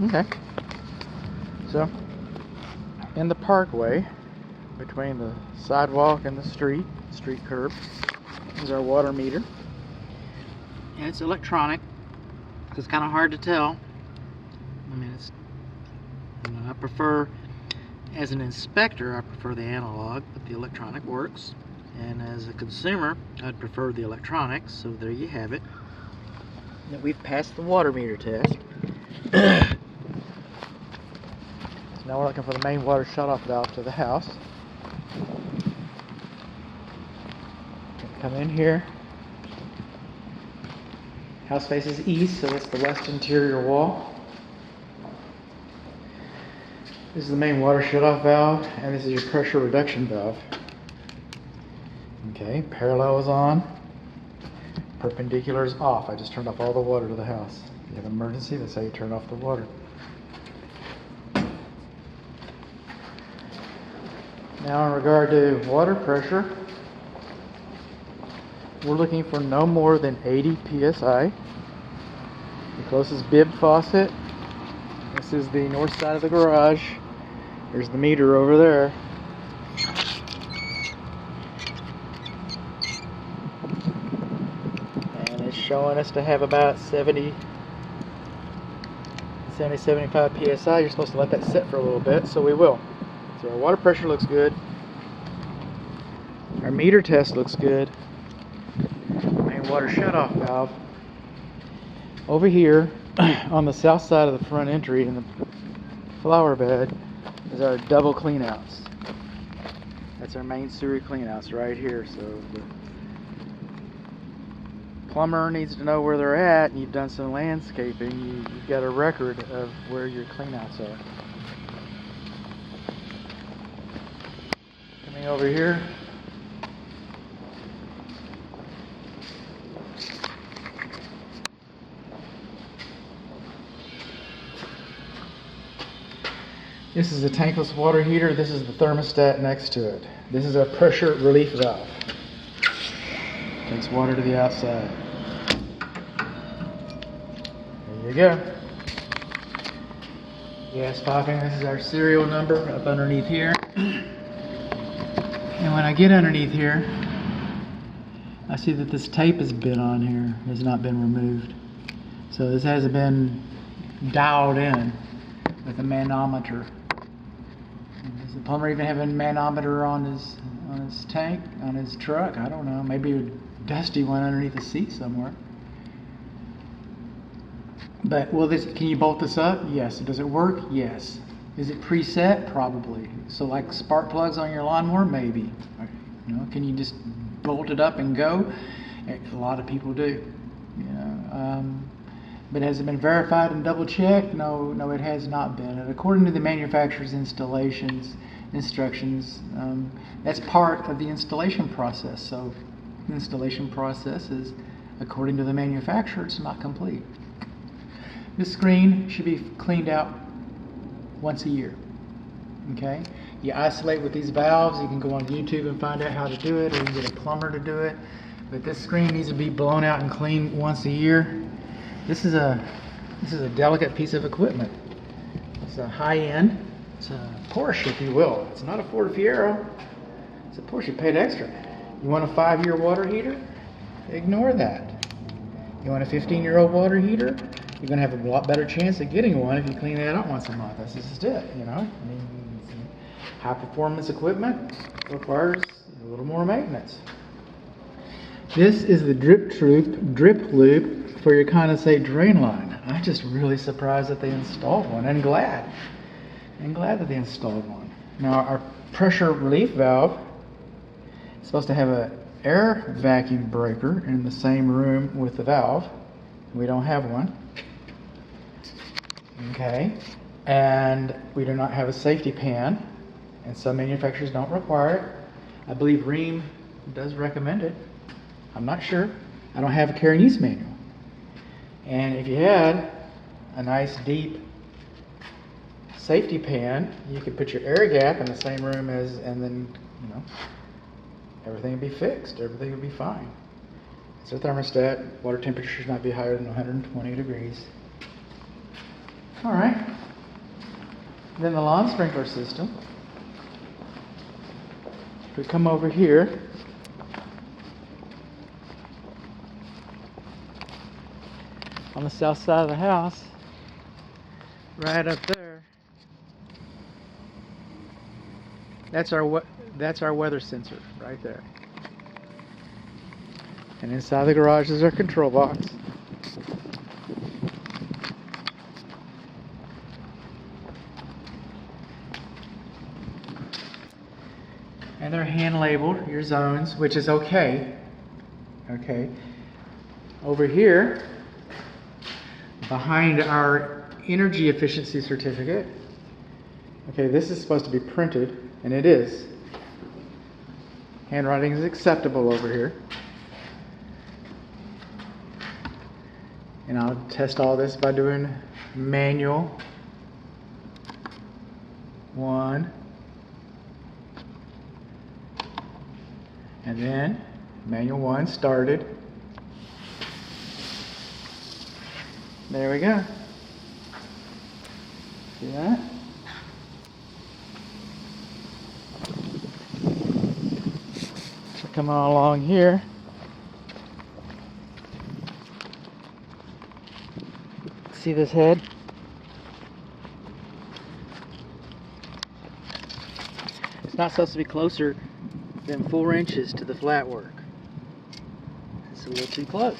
Okay. So, in the parkway, between the sidewalk and the street curb, is our water meter. And it's electronic. It's kind of hard to tell. I mean, I prefer, as an inspector, I prefer the analog, but the electronic works. And as a consumer, I'd prefer the electronics, so there you have it. Now we've passed the water meter test. So now we're looking for the main water shutoff valve to the house. Come in here. House faces east, so that's the west interior wall. This is the main water shutoff valve, and this is your pressure reduction valve. Okay, parallel is on, perpendicular is off. I just turned off all the water to the house. If you have an emergency, that's how you turn off the water. Now in regard to water pressure, we're looking for no more than 80 psi. The closest bib faucet, this is the north side of the garage. There's the meter over there. And it's showing us to have about 70, 75 psi. You're supposed to let that sit for a little bit, so we will. So our water pressure looks good. Our meter test looks good. Main water shutoff valve. Over here, on the south side of the front entry in the flower bed, is our double cleanouts. That's our main sewer cleanouts right here. So the plumber needs to know where they're at, and you've done some landscaping. You've got a record of where your cleanouts are. Coming over here. This is a tankless water heater. This is the thermostat next to it. This is our pressure relief valve. Takes water to the outside. There you go. Gas piping. This is our serial number up underneath here. And when I get underneath here, I see that this tape has been on here. Has not been removed. So this hasn't been dialed in with a manometer. Does the plumber even have a manometer on his tank, on his truck? I don't know. Maybe a dusty one underneath the seat somewhere. But can you bolt this up? Yes. Does it work? Yes. Is it preset? Probably. So like spark plugs on your lawnmower? Maybe. You know, can you just bolt it up and go? A lot of people do. You know. But has it been verified and double checked? No, it has not been. And according to the manufacturer's instructions, that's part of the installation process. So the installation process is, according to the manufacturer, it's not complete. This screen should be cleaned out once a year. Okay? You isolate with these valves. You can go on YouTube and find out how to do it, or you can get a plumber to do it. But this screen needs to be blown out and cleaned once a year. This is a delicate piece of equipment. It's a high-end. It's a Porsche, if you will. It's not a Ford Fiero. It's a Porsche. You paid extra. You want a 5-year water heater? Ignore that. You want a 15-year-old water heater? You're going to have a lot better chance of getting one if you clean that out once a month. That's just it, you know. I mean, high-performance equipment requires a little more maintenance. This is the drip loop for your condensate drain line. I'm just really surprised that they installed one, and glad that they installed one. Now our pressure relief valve is supposed to have an air vacuum breaker in the same room with the valve. We don't have one. Okay, and we do not have a safety pan, and some manufacturers don't require it. I believe Rheem does recommend it. I'm not sure. I don't have a care and use manual. And if you had a nice deep safety pan, you could put your air gap in the same room as, and then, you know, everything would be fixed. Everything would be fine. It's a thermostat. Water temperature should not be higher than 120 degrees. All right. Then the lawn sprinkler system. If we come over here, on the south side of the house, right up there, that's our weather sensor right there. And inside the garage is our control box. And they're hand labeled, your zones, which is okay. Okay. Over here, behind our energy efficiency certificate, okay, this is supposed to be printed, and it is. Handwriting is acceptable over here. And I'll test all this by doing manual 1. And then manual 1 started. There we go. See that? So coming along here. See this head? It's not supposed to be closer than 4 inches to the flat work. It's a little too close.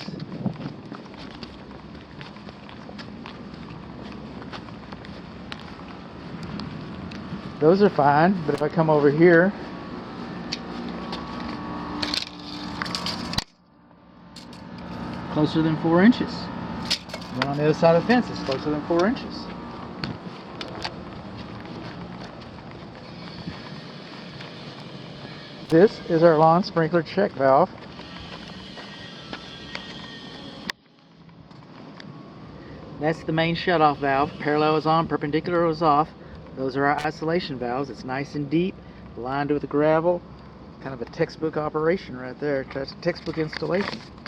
Those are fine, but if I come over here, closer than 4 inches. Then on the other side of the fence, it's closer than 4 inches. This is our lawn sprinkler check valve. That's the main shutoff valve. Parallel is on, perpendicular is off. Those are our isolation valves. It's nice and deep, lined with gravel. Kind of a textbook operation right there. Textbook installation.